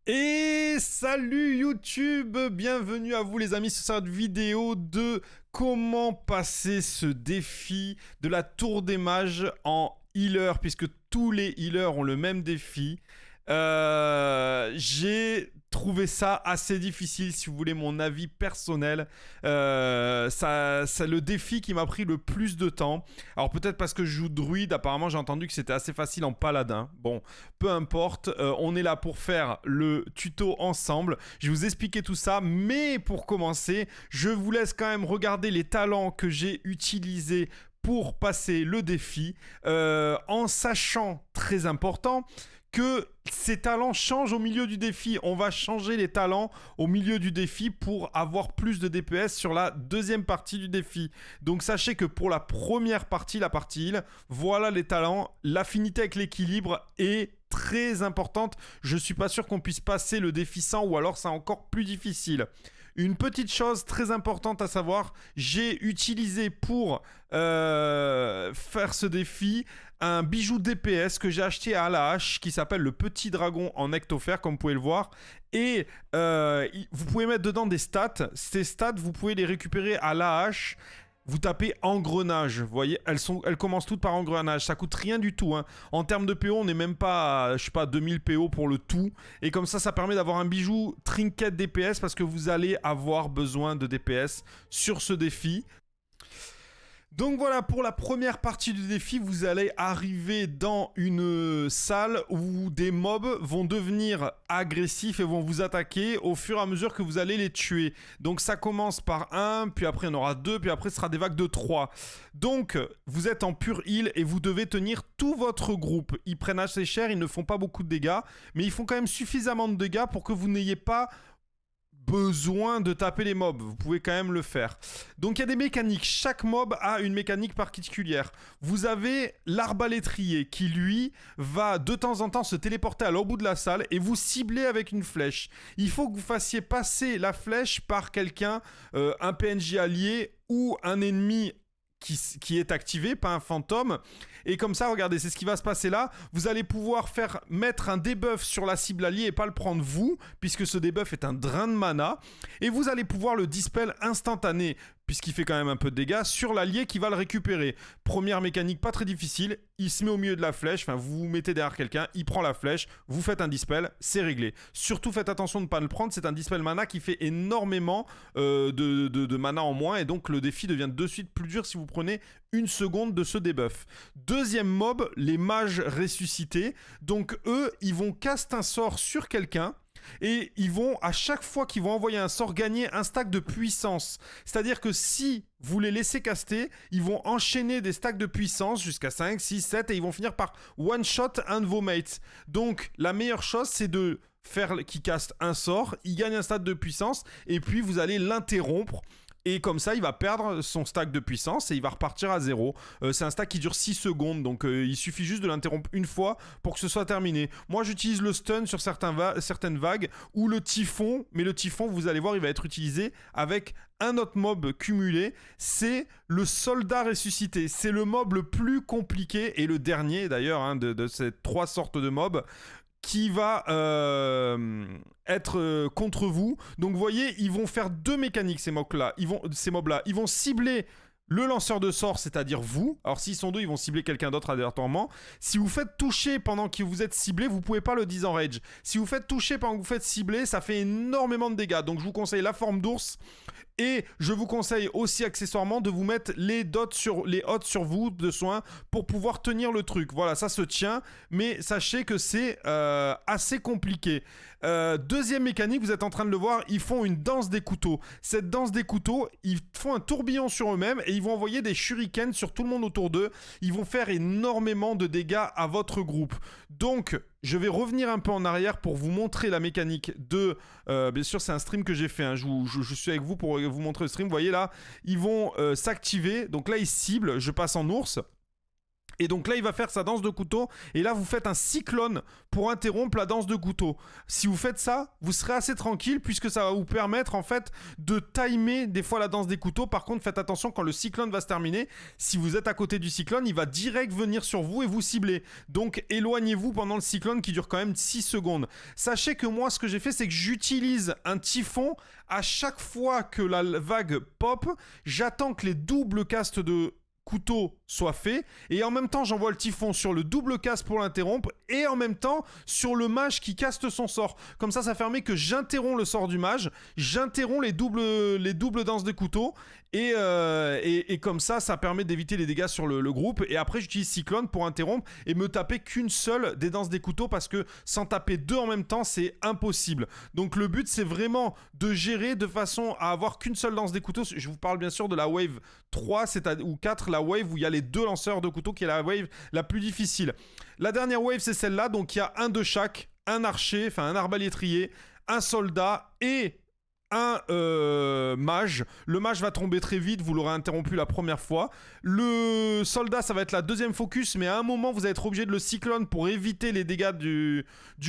Et salut YouTube, bienvenue à vous les amis sur cette vidéo de comment passer ce défi de la tour des mages en healer, puisque tous les healers ont le même défi. J'ai trouvé ça assez difficile, si vous voulez mon avis personnel. C'est le défi qui m'a pris le plus de temps. Alors peut-être parce que je joue druide, apparemment j'ai entendu que c'était assez facile en paladin. Bon, peu importe, on est là pour faire le tuto ensemble. Je vais vous expliquer tout ça, mais pour commencer, je vous laisse quand même regarder les talents que j'ai utilisés pour passer le défi, en sachant, très important, que ces talents changent au milieu du défi. On va changer les talents au milieu du défi pour avoir plus de DPS sur la deuxième partie du défi. Donc sachez que pour la première partie, la partie heal, voilà les talents. L'affinité avec l'équilibre est très importante. Je suis pas sûr qu'on puisse passer le défi sans, ou alors c'est encore plus difficile. Une petite chose très importante à savoir, j'ai utilisé pour faire ce défi un bijou DPS que j'ai acheté à la hache qui s'appelle le petit dragon en ectophère, comme vous pouvez le voir. Et vous pouvez mettre dedans des stats. Ces stats, vous pouvez les récupérer à la hache. Vous tapez engrenage, vous voyez, elles commencent toutes par engrenage, ça coûte rien du tout, hein. En termes de PO, on n'est même pas à, je sais pas, 2000 PO pour le tout. Et comme ça permet d'avoir un bijou trinket DPS parce que vous allez avoir besoin de DPS sur ce défi. Donc voilà, pour la première partie du défi, vous allez arriver dans une salle où des mobs vont devenir agressifs et vont vous attaquer au fur et à mesure que vous allez les tuer. Donc ça commence par 1, puis après on aura 2, puis après ce sera des vagues de 3. Donc vous êtes en pure heal et vous devez tenir tout votre groupe. Ils prennent assez cher, ils ne font pas beaucoup de dégâts, mais ils font quand même suffisamment de dégâts pour que vous n'ayez pas besoin de taper les mobs, vous pouvez quand même le faire. Donc il y a des mécaniques, chaque mob a une mécanique particulière. Vous avez l'arbalétrier qui lui va de temps en temps se téléporter à l'autre bout de la salle et vous cibler avec une flèche. Il faut que vous fassiez passer la flèche par quelqu'un, un PNJ allié ou un ennemi qui est activé, pas un fantôme. Et comme ça, regardez, c'est ce qui va se passer là. Vous allez pouvoir mettre un debuff sur la cible alliée et pas le prendre vous, puisque ce debuff est un drain de mana. Et vous allez pouvoir le dispel instantané, puisqu'il fait quand même un peu de dégâts, sur l'allié qui va le récupérer. Première mécanique pas très difficile, il se met au milieu de la flèche, enfin vous vous mettez derrière quelqu'un, il prend la flèche, vous faites un dispel, c'est réglé. Surtout faites attention de ne pas le prendre, c'est un dispel mana qui fait énormément de mana en moins, et donc le défi devient de suite plus dur si vous prenez une seconde de ce debuff. Deuxième mob, les mages ressuscités. Donc eux, ils vont caster un sort sur quelqu'un, et ils vont, à chaque fois qu'ils vont envoyer un sort, gagner un stack de puissance. C'est-à-dire que si vous les laissez caster, ils vont enchaîner des stacks de puissance jusqu'à 5, 6, 7 et ils vont finir par one-shot un de vos mates. Donc la meilleure chose, c'est de faire qu'ils castent un sort, ils gagnent un stack de puissance et puis vous allez l'interrompre. Et comme ça, il va perdre son stack de puissance et il va repartir à 0. C'est un stack qui dure 6 secondes, donc il suffit juste de l'interrompre une fois pour que ce soit terminé. Moi, j'utilise le stun sur certaines vagues ou le typhon, mais le typhon, vous allez voir, il va être utilisé avec un autre mob cumulé, c'est le soldat ressuscité. C'est le mob le plus compliqué et le dernier d'ailleurs, hein, de ces 3 sortes de mobs qui va être contre vous. Donc vous voyez, ils vont faire 2 mécaniques, ces mobs-là. Ils vont cibler le lanceur de sorts, c'est-à-dire vous. Alors s'ils sont 2, ils vont cibler quelqu'un d'autre aléatoirement. Si vous faites toucher pendant que vous êtes ciblé, vous pouvez pas le disenrage. Si vous faites toucher pendant que vous faites cibler, ça fait énormément de dégâts. Donc je vous conseille la forme d'ours. Et je vous conseille aussi accessoirement de vous mettre les hottes sur vous de soin pour pouvoir tenir le truc. Voilà, ça se tient, mais sachez que c'est assez compliqué. Deuxième mécanique, vous êtes en train de le voir, ils font une danse des couteaux. Cette danse des couteaux, ils font un tourbillon sur eux-mêmes et ils vont envoyer des shurikens sur tout le monde autour d'eux. Ils vont faire énormément de dégâts à votre groupe. Donc, je vais revenir un peu en arrière pour vous montrer la mécanique de... bien sûr, c'est un stream que j'ai fait. Hein. Je suis avec vous pour vous montrer le stream. Vous voyez là, ils vont s'activer. Donc là, ils ciblent. Je passe en ours. Et donc là, il va faire sa danse de couteau. Et là, vous faites un cyclone pour interrompre la danse de couteau. Si vous faites ça, vous serez assez tranquille puisque ça va vous permettre en fait de timer des fois la danse des couteaux. Par contre, faites attention quand le cyclone va se terminer. Si vous êtes à côté du cyclone, il va direct venir sur vous et vous cibler. Donc éloignez-vous pendant le cyclone qui dure quand même 6 secondes. Sachez que moi, ce que j'ai fait, c'est que j'utilise un typhon à chaque fois que la vague pop. J'attends que les doubles castes de couteau soit fait et en même temps j'envoie le typhon sur le double cast pour l'interrompre et en même temps sur le mage qui caste son sort. Comme ça permet que j'interromps le sort du mage, j'interromps les doubles danses de couteau et comme ça permet d'éviter les dégâts sur le groupe. Et après j'utilise cyclone pour interrompre et me taper qu'une seule des danses des couteaux parce que sans taper deux en même temps c'est impossible. Donc le but c'est vraiment de gérer de façon à avoir qu'une seule danse des couteaux. Je vous parle bien sûr de la wave 3 ou 4, la wave où il y a les deux lanceurs de couteaux qui est la wave la plus difficile. La dernière wave c'est celle-là, donc il y a un de chaque, un archer, enfin un arbalétrier, un soldat et un mage. Le mage va tomber très vite, vous l'aurez interrompu la première fois. Le soldat, ça va être la deuxième focus, mais à un moment, vous allez être obligé de le cyclone pour éviter les dégâts du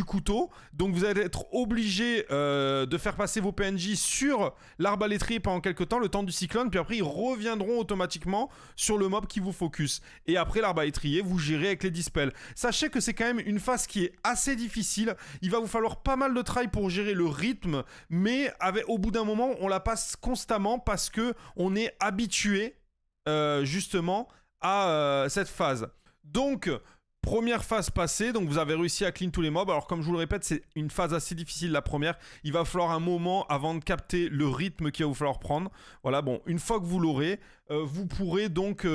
couteau. Donc vous allez être obligé de faire passer vos PNJ sur l'arbalétrier pendant quelques temps, le temps du cyclone, puis après ils reviendront automatiquement sur le mob qui vous focus. Et après l'arbalétrier, vous gérez avec les dispels. Sachez que c'est quand même une phase qui est assez difficile. Il va vous falloir pas mal de travail pour gérer le rythme, mais au bout d'un moment, on la passe constamment parce que on est habitué justement à cette phase. Donc, première phase passée, donc vous avez réussi à clean tous les mobs. Alors comme je vous le répète, c'est une phase assez difficile la première. Il va falloir un moment avant de capter le rythme qu'il va vous falloir prendre. Voilà, bon, une fois que vous l'aurez, vous pourrez donc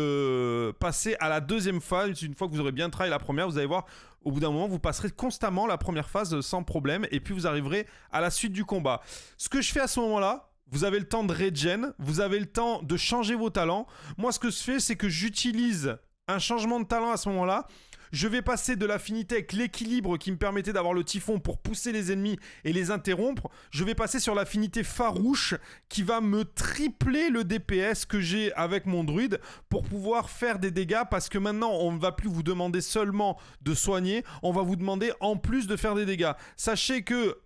passer à la deuxième phase. Une fois que vous aurez bien travaillé la première, vous allez voir, au bout d'un moment, vous passerez constamment la première phase sans problème. Et puis vous arriverez à la suite du combat. Ce que je fais à ce moment-là, vous avez le temps de regen, vous avez le temps de changer vos talents. Moi, ce que je fais, c'est que j'utilise un changement de talent à ce moment-là. Je vais passer de l'affinité avec l'équilibre qui me permettait d'avoir le typhon pour pousser les ennemis et les interrompre. Je vais passer sur l'affinité farouche qui va me tripler le DPS que j'ai avec mon druide pour pouvoir faire des dégâts parce que maintenant on ne va plus vous demander seulement de soigner, on va vous demander en plus de faire des dégâts. Sachez que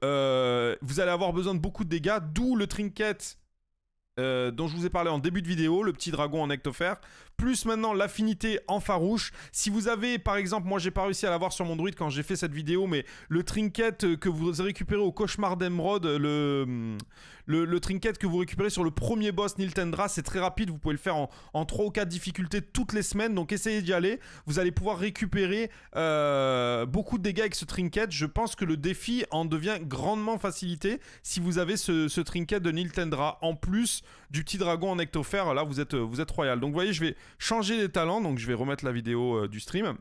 vous allez avoir besoin de beaucoup de dégâts, d'où le trinket dont je vous ai parlé en début de vidéo, le petit dragon en ectopher, plus maintenant l'affinité en farouche. Si vous avez, par exemple, moi j'ai pas réussi à l'avoir sur mon druide quand j'ai fait cette vidéo, mais le trinket que vous récupérez au cauchemar d'Emeraude, le trinket que vous récupérez sur le premier boss Niltendra, c'est très rapide, vous pouvez le faire en 3 ou 4 difficultés toutes les semaines, donc essayez d'y aller, vous allez pouvoir récupérer beaucoup de dégâts avec ce trinket. Je pense que le défi en devient grandement facilité si vous avez ce trinket de Niltendra, en plus du petit dragon en ectopher. Là vous êtes royal. Donc vous voyez, je vais changer les talents, donc je vais remettre la vidéo du stream.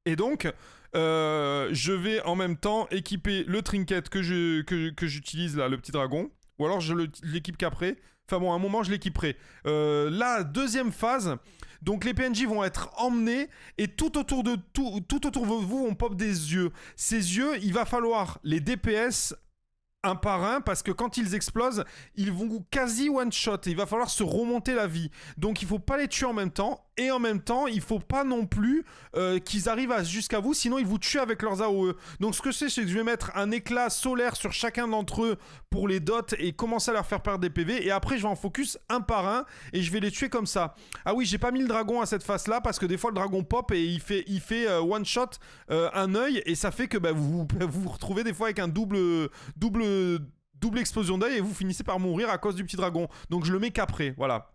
Et donc, je vais en même temps équiper le trinket que j'utilise là, le petit dragon. Ou alors je l'équipe qu'après. Enfin bon, à un moment je l'équiperai. La deuxième phase, donc les PNJ vont être emmenés et tout autour de vous on pop des yeux. Ces yeux, il va falloir les DPS un par un parce que quand ils explosent, ils vont quasi one shot et il va falloir se remonter la vie. Donc il faut pas les tuer en même temps et en même temps il faut pas non plus qu'ils arrivent jusqu'à vous, sinon ils vous tuent avec leurs AOE. Donc ce que je sais, c'est que je vais mettre un éclat solaire sur chacun d'entre eux pour les dots et commencer à leur faire perdre des PV, et après je vais en focus un par un et je vais les tuer comme ça. Ah oui, j'ai pas mis le dragon à cette phase là parce que des fois le dragon pop et il fait one shot un œil et ça fait que vous retrouvez des fois avec un double explosion d'œil et vous finissez par mourir à cause du petit dragon. Donc je le mets qu'après, voilà.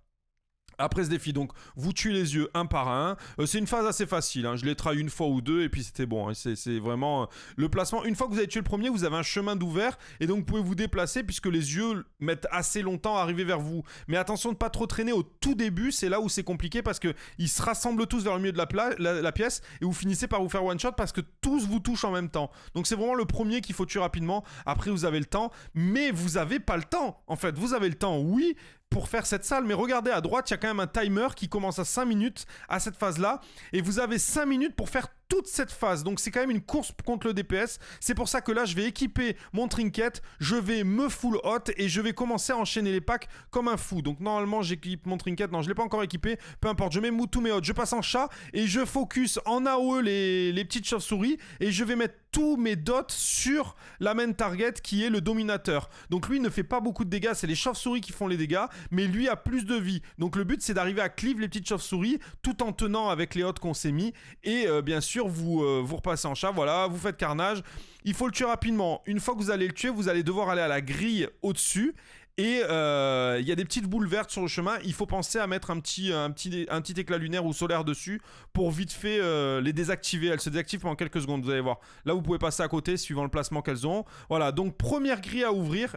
Après ce défi, donc vous tuez les yeux un par un. C'est une phase assez facile, hein. Je l'ai trahi une fois ou deux et puis c'était bon, hein. C'est vraiment le placement. Une fois que vous avez tué le premier, vous avez un chemin d'ouvert et donc vous pouvez vous déplacer puisque les yeux mettent assez longtemps à arriver vers vous. Mais attention de ne pas trop traîner au tout début, c'est là où c'est compliqué parce qu'ils se rassemblent tous vers le milieu de la pièce et vous finissez par vous faire one shot parce que tous vous touchent en même temps. Donc c'est vraiment le premier qu'il faut tuer rapidement. Après vous avez le temps, mais vous avez pas le temps. En fait, vous avez le temps, oui, pour faire cette salle, mais regardez à droite, il y a quand même un timer qui commence à 5 minutes à cette phase-là, et vous avez 5 minutes pour faire toute cette phase. Donc c'est quand même une course contre le DPS. C'est pour ça que là je vais équiper mon trinket, je vais me full hot et je vais commencer à enchaîner les packs comme un fou. Donc normalement j'équipe mon trinket, non je l'ai pas encore équipé, peu importe, je mets tous mes hots, je passe en chat et je focus en AOE les petites chauves-souris et je vais mettre tous mes dots sur la main target qui est le dominateur. Donc lui ne fait pas beaucoup de dégâts, c'est les chauves-souris qui font les dégâts, mais lui a plus de vie. Donc le but c'est d'arriver à cleave les petites chauves-souris tout en tenant avec les hots qu'on s'est mis et bien sûr vous repassez en chat, voilà, vous faites carnage. Il faut le tuer rapidement. Une fois que vous allez le tuer, vous allez devoir aller à la grille au-dessus. Et il y a des petites boules vertes sur le chemin. Il faut penser à mettre un petit éclat lunaire ou solaire dessus pour vite fait les désactiver. Elles se désactivent pendant quelques secondes, vous allez voir. Là, vous pouvez passer à côté suivant le placement qu'elles ont. Voilà, donc première grille à ouvrir.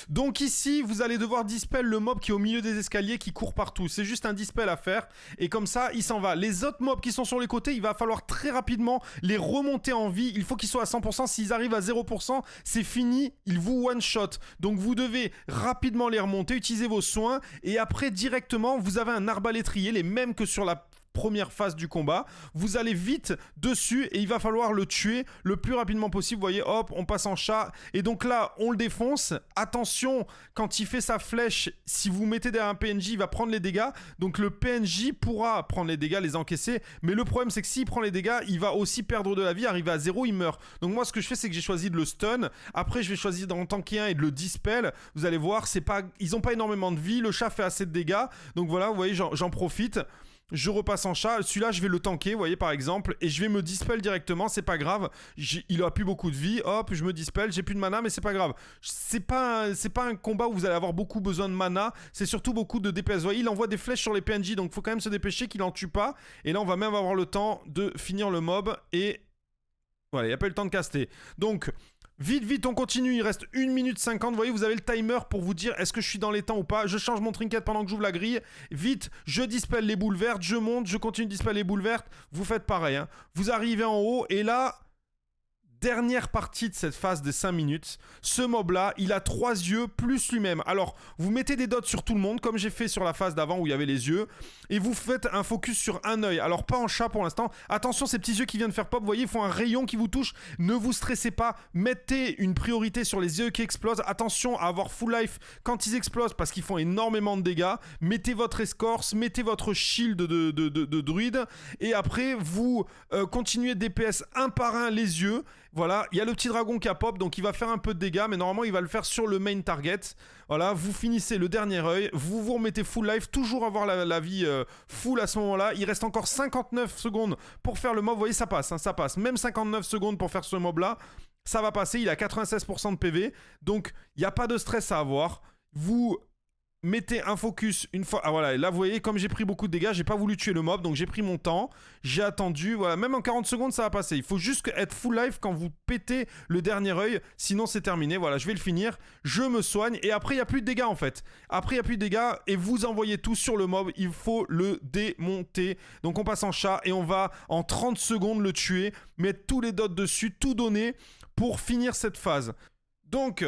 Donc ici, vous allez devoir dispel le mob qui est au milieu des escaliers qui court partout. C'est juste un dispel à faire et comme ça, il s'en va. Les autres mobs qui sont sur les côtés, il va falloir très rapidement les remonter en vie. Il faut qu'ils soient à 100%. S'ils arrivent à 0%, c'est fini. Ils vous one-shot. Donc vous devez rapidement les remonter, utiliser vos soins et après directement, vous avez un arbalétrier, les mêmes que sur la première phase du combat, vous allez vite dessus et il va falloir le tuer le plus rapidement possible. Vous voyez, hop, on passe en chat et donc là on le défonce. Attention, quand il fait sa flèche, si vous mettez derrière un PNJ, il va prendre les dégâts, donc le PNJ pourra prendre les dégâts, les encaisser, mais le problème c'est que s'il prend les dégâts, il va aussi perdre de la vie, arriver à 0, il meurt. Donc moi ce que je fais, c'est que j'ai choisi de le stun. Après je vais choisir d'en tanker un et de le dispel. Vous allez voir, ils ont pas énormément de vie, le chat fait assez de dégâts, donc voilà, vous voyez, j'en profite. Je repasse en chat, celui-là je vais le tanker, vous voyez par exemple, et je vais me dispel directement, c'est pas grave, il a plus beaucoup de vie, hop, je me dispel, j'ai plus de mana, mais c'est pas grave. C'est pas un combat où vous allez avoir beaucoup besoin de mana, c'est surtout beaucoup de DPS. Vous voyez, il envoie des flèches sur les PNJ, donc faut quand même se dépêcher qu'il en tue pas, et là on va même avoir le temps de finir le mob, et voilà, il n'y a pas eu le temps de caster. Donc, vite, on continue, il reste 1 minute 50, vous voyez, vous avez le timer pour vous dire est-ce que je suis dans les temps ou pas. Je change mon trinket pendant que j'ouvre la grille, vite, je dispel les boules vertes, je monte, je continue de dispel les boules vertes, vous faites pareil, hein. Vous arrivez en haut, et là, dernière partie de cette phase des 5 minutes, ce mob là, il a 3 yeux plus lui-même. Alors, vous mettez des dots sur tout le monde, comme j'ai fait sur la phase d'avant où il y avait les yeux, et vous faites un focus sur un œil. Alors, pas en chat pour l'instant. Attention, ces petits yeux qui viennent faire pop, vous voyez, ils font un rayon qui vous touche. Ne vous stressez pas, mettez une priorité sur les yeux qui explosent. Attention à avoir full life quand ils explosent parce qu'ils font énormément de dégâts. Mettez votre escorce, mettez votre shield de druide, et après, vous continuez de DPS un par un les yeux. Voilà, il y a le petit dragon qui a pop, donc il va faire un peu de dégâts, mais normalement il va le faire sur le main target. Voilà, vous finissez le dernier œil, vous vous remettez full life, toujours avoir la vie full à ce moment-là. Il reste encore 59 secondes pour faire le mob, vous voyez ça passe, hein, ça passe. Même 59 secondes pour faire ce mob-là, ça va passer, il a 96% de PV, donc il n'y a pas de stress à avoir. Vous mettez un focus une fois. Ah voilà, là vous voyez, comme j'ai pris beaucoup de dégâts, j'ai pas voulu tuer le mob, donc j'ai pris mon temps, j'ai attendu, voilà, même en 40 secondes ça va passer. Il faut juste être full life quand vous pétez le dernier œil, sinon c'est terminé. Voilà, je vais le finir, je me soigne, et après il n'y a plus de dégâts en fait. Après il n'y a plus de dégâts, et vous envoyez tout sur le mob, il faut le démonter. Donc on passe en chat, et on va en 30 secondes le tuer, mettre tous les dots dessus, tout donner pour finir cette phase. Donc,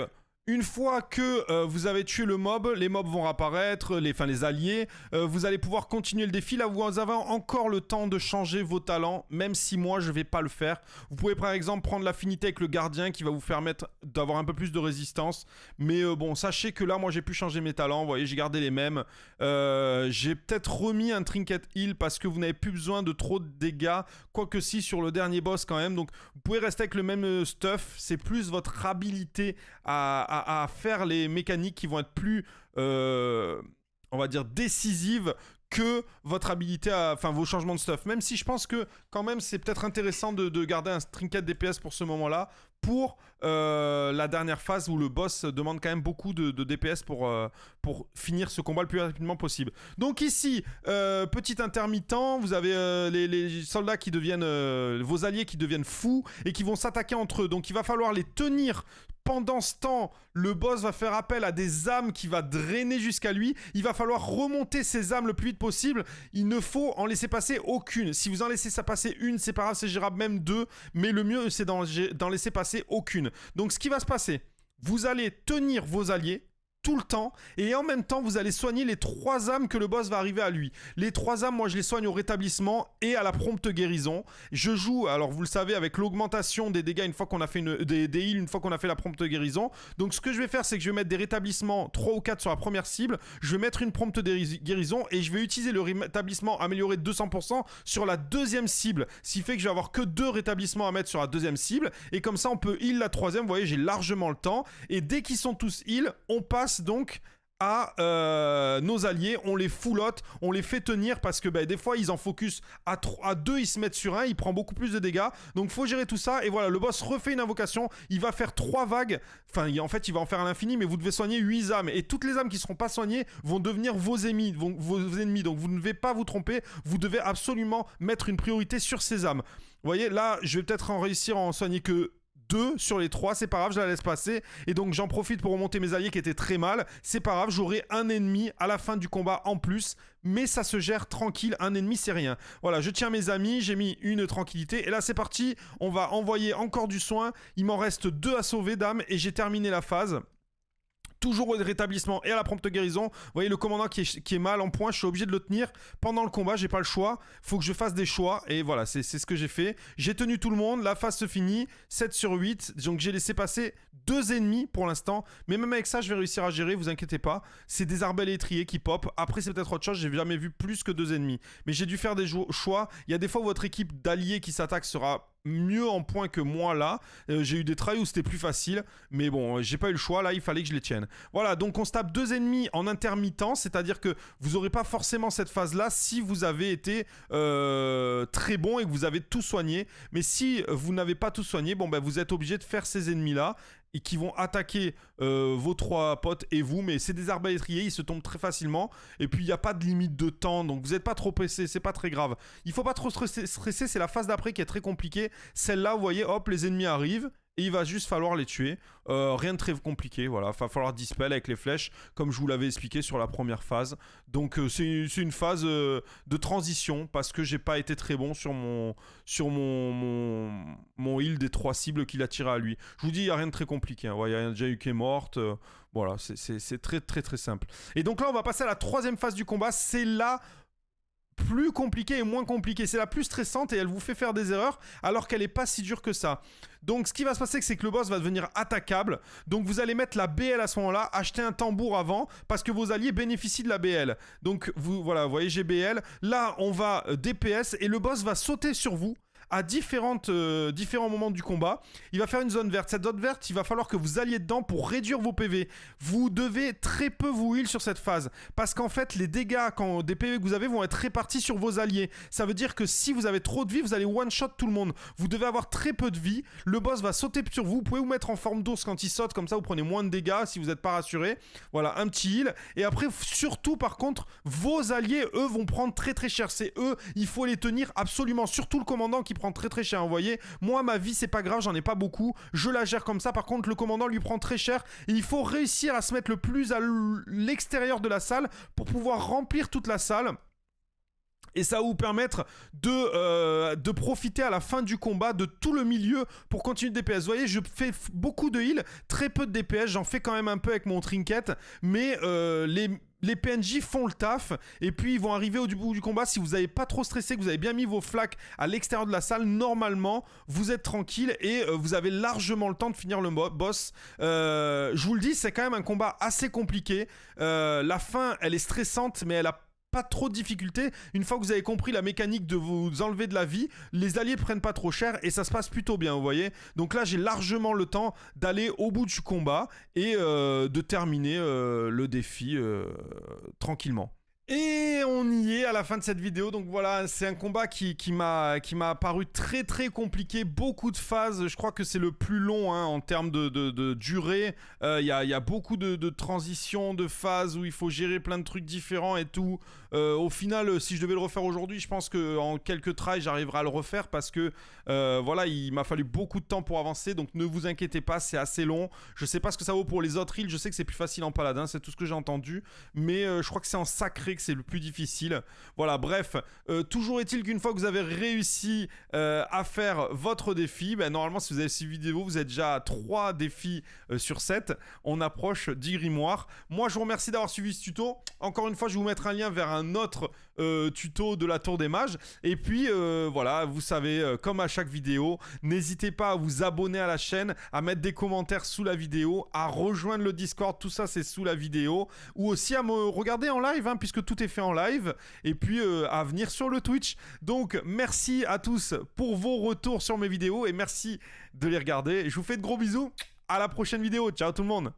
une fois que vous avez tué le mob, les mobs vont apparaître, les alliés, vous allez pouvoir continuer le défi. Là, vous avez encore le temps de changer vos talents, même si moi, je vais pas le faire. Vous pouvez par exemple prendre l'affinité avec le gardien qui va vous permettre d'avoir un peu plus de résistance. Mais bon, sachez que là, moi, j'ai pu changer mes talents. Vous voyez, j'ai gardé les mêmes. J'ai peut-être remis un trinket heal parce que vous n'avez plus besoin de trop de dégâts. Quoique si, sur le dernier boss quand même. Donc, vous pouvez rester avec le même stuff. C'est plus votre habilité à faire les mécaniques qui vont être plus, on va dire, décisives que votre habilité, enfin vos changements de stuff. Même si je pense que quand même c'est peut-être intéressant de garder un trinket DPS pour ce moment-là, pour la dernière phase où le boss demande quand même beaucoup de DPS pour finir ce combat le plus rapidement possible. Donc ici, petit intermittent, vous avez les soldats qui deviennent, vos alliés qui deviennent fous et qui vont s'attaquer entre eux. Donc il va falloir les tenir. Pendant ce temps, le boss va faire appel à des âmes qui va drainer jusqu'à lui. Il va falloir remonter ces âmes le plus vite possible. Il ne faut en laisser passer aucune. Si vous en laissez ça passer une, c'est pas grave, c'est gérable, même deux. Mais le mieux, c'est d'en laisser passer aucune. Donc ce qui va se passer, vous allez tenir vos alliés tout le temps, et en même temps vous allez soigner les 3 âmes que le boss va arriver à lui. Les 3 âmes, moi je les soigne au rétablissement et à la prompte guérison. Je joue, alors vous le savez, avec l'augmentation des dégâts une fois qu'on a fait des heals, une fois qu'on a fait la prompte guérison. Donc ce que je vais faire, c'est que je vais mettre des rétablissements 3 ou 4 sur la première cible, je vais mettre une prompte guérison et je vais utiliser le rétablissement amélioré de 200% sur la deuxième cible, ce qui fait que je vais avoir que 2 rétablissements à mettre sur la deuxième cible, et comme ça on peut heal la troisième. Vous voyez, j'ai largement le temps, et dès qu'ils sont tous heal, on passe donc à nos alliés, on les foulotte, on les fait tenir, parce que des fois ils en focus à 2, ils se mettent sur un, il prend beaucoup plus de dégâts, donc faut gérer tout ça. Et voilà, le boss refait une invocation, il va faire 3 vagues, enfin en fait il va en faire à l'infini, mais vous devez soigner 8 âmes, et toutes les âmes qui ne seront pas soignées vont devenir vos ennemis, donc vous ne devez pas vous tromper, vous devez absolument mettre une priorité sur ces âmes. Vous voyez, là je vais peut-être réussir à en soigner que 2 sur les 3, c'est pas grave, je la laisse passer. Et donc j'en profite pour remonter mes alliés qui étaient très mal. C'est pas grave, j'aurai un ennemi à la fin du combat en plus, mais ça se gère tranquille, un ennemi c'est rien. Voilà, je tiens mes amis, j'ai mis une tranquillité, et là c'est parti, on va envoyer encore du soin. Il m'en reste 2 à sauver d'âme, et j'ai terminé la phase. Toujours au rétablissement et à la prompte guérison. Vous voyez le commandant qui est mal en point, je suis obligé de le tenir pendant le combat, j'ai pas le choix, faut que je fasse des choix, et voilà, c'est ce que j'ai fait. J'ai tenu tout le monde, la phase se finit, 7 sur 8, donc j'ai laissé passer 2 ennemis pour l'instant, mais même avec ça je vais réussir à gérer, vous inquiétez pas. C'est des arbalètriers qui pop, après c'est peut-être autre chose, j'ai jamais vu plus que 2 ennemis, mais j'ai dû faire des choix. Il y a des fois où votre équipe d'alliés qui s'attaque sera mieux en point que moi là, j'ai eu des tries où c'était plus facile, mais bon, j'ai pas eu le choix, là il fallait que je les tienne. Voilà, donc on se tape 2 ennemis en intermittent, c'est-à-dire que vous aurez pas forcément cette phase là si vous avez été très bon et que vous avez tout soigné, mais si vous n'avez pas tout soigné, bon vous êtes obligé de faire ces ennemis là, et qui vont attaquer vos 3 potes et vous, mais c'est des arbalétriers, ils se tombent très facilement, et puis il n'y a pas de limite de temps, donc vous n'êtes pas trop pressé, c'est pas très grave. Il faut pas trop stresser, c'est la phase d'après qui est très compliquée. Celle-là, vous voyez, hop, les ennemis arrivent, et il va juste falloir les tuer. Rien de très compliqué, voilà, il va falloir dispel avec les flèches, comme je vous l'avais expliqué sur la première phase. Donc c'est une phase de transition, parce que j'ai pas été très bon sur mon heal des 3 cibles qu'il a tiré à lui. Je vous dis, il n'y a rien de très compliqué, hein. Ouais, il y a déjà eu qui est morte, voilà, c'est très très très simple. Et donc là on va passer à la 3e phase du combat, c'est là plus compliquée et moins compliquée, c'est la plus stressante, et elle vous fait faire des erreurs alors qu'elle est pas si dure que ça. Donc ce qui va se passer, c'est que le boss va devenir attaquable, donc vous allez mettre la BL à ce moment là, acheter un tambour avant, parce que vos alliés bénéficient de la BL. Donc voilà, vous voyez, j'ai BL, là on va DPS, et le boss va sauter sur vous à différents moments du combat. Il va faire une zone verte. Cette zone verte, il va falloir que vous alliez dedans pour réduire vos PV. Vous devez très peu vous heal sur cette phase, parce qu'en fait les dégâts des PV que vous avez vont être répartis sur vos alliés. Ça veut dire que si vous avez trop de vie, vous allez one shot tout le monde. Vous devez avoir très peu de vie. Le boss va sauter sur vous. Vous pouvez vous mettre en forme d'ours quand il saute, comme ça vous prenez moins de dégâts si vous n'êtes pas rassuré. Voilà, un petit heal. Et après, surtout par contre, vos alliés, eux, vont prendre très très cher. C'est eux, il faut les tenir absolument, surtout le commandant qui prend très très cher. Vous voyez, moi ma vie c'est pas grave, j'en ai pas beaucoup, je la gère comme ça. Par contre le commandant lui prend très cher, et il faut réussir à se mettre le plus à l'extérieur de la salle pour pouvoir remplir toute la salle. Et ça va vous permettre de profiter à la fin du combat de tout le milieu pour continuer de DPS. Vous voyez, je fais beaucoup de heal, très peu de DPS, j'en fais quand même un peu avec mon trinket, mais les PNJ font le taf, et puis ils vont arriver au bout du combat. Si vous n'avez pas trop stressé, que vous avez bien mis vos flaques à l'extérieur de la salle, normalement vous êtes tranquille, et vous avez largement le temps de finir le boss. Je vous le dis, c'est quand même un combat assez compliqué. La fin, elle est stressante, mais elle a pas trop de difficultés. Une fois que vous avez compris la mécanique de vous enlever de la vie, les alliés prennent pas trop cher, et ça se passe plutôt bien, vous voyez. Donc là j'ai largement le temps d'aller au bout du combat, et de terminer le défi tranquillement. Et on y est à la fin de cette vidéo. Donc voilà, c'est un combat qui m'a paru très très compliqué, beaucoup de phases. Je crois que c'est le plus long en termes de durée. Il y a beaucoup de transitions, de phases où il faut gérer plein de trucs différents et tout. Au final, si je devais le refaire aujourd'hui, je pense qu'en quelques tries j'arriverai à le refaire, parce que voilà, il m'a fallu beaucoup de temps pour avancer. Donc ne vous inquiétez pas, c'est assez long. Je sais pas ce que ça vaut pour les autres îles, je sais que c'est plus facile en paladin, c'est tout ce que j'ai entendu, mais je crois que c'est en sacré que c'est le plus difficile. Voilà, bref, toujours est-il qu'une fois que vous avez réussi à faire votre défi, ben, normalement si vous avez suivi vidéo, vous êtes déjà à 3 défis sur 7. On approche du grimoire. Moi je vous remercie d'avoir suivi ce tuto. Encore une fois, je vais vous mettre un lien vers un autre tuto de la tour des mages. Et puis voilà, vous savez, comme à chaque vidéo, n'hésitez pas à vous abonner à la chaîne, à mettre des commentaires sous la vidéo, à rejoindre le Discord, tout ça c'est sous la vidéo, ou aussi à me regarder en live, hein, puisque tout est fait en live, et puis à venir sur le Twitch. Donc merci à tous pour vos retours sur mes vidéos, et merci de les regarder. Je vous fais de gros bisous, à la prochaine vidéo, ciao tout le monde.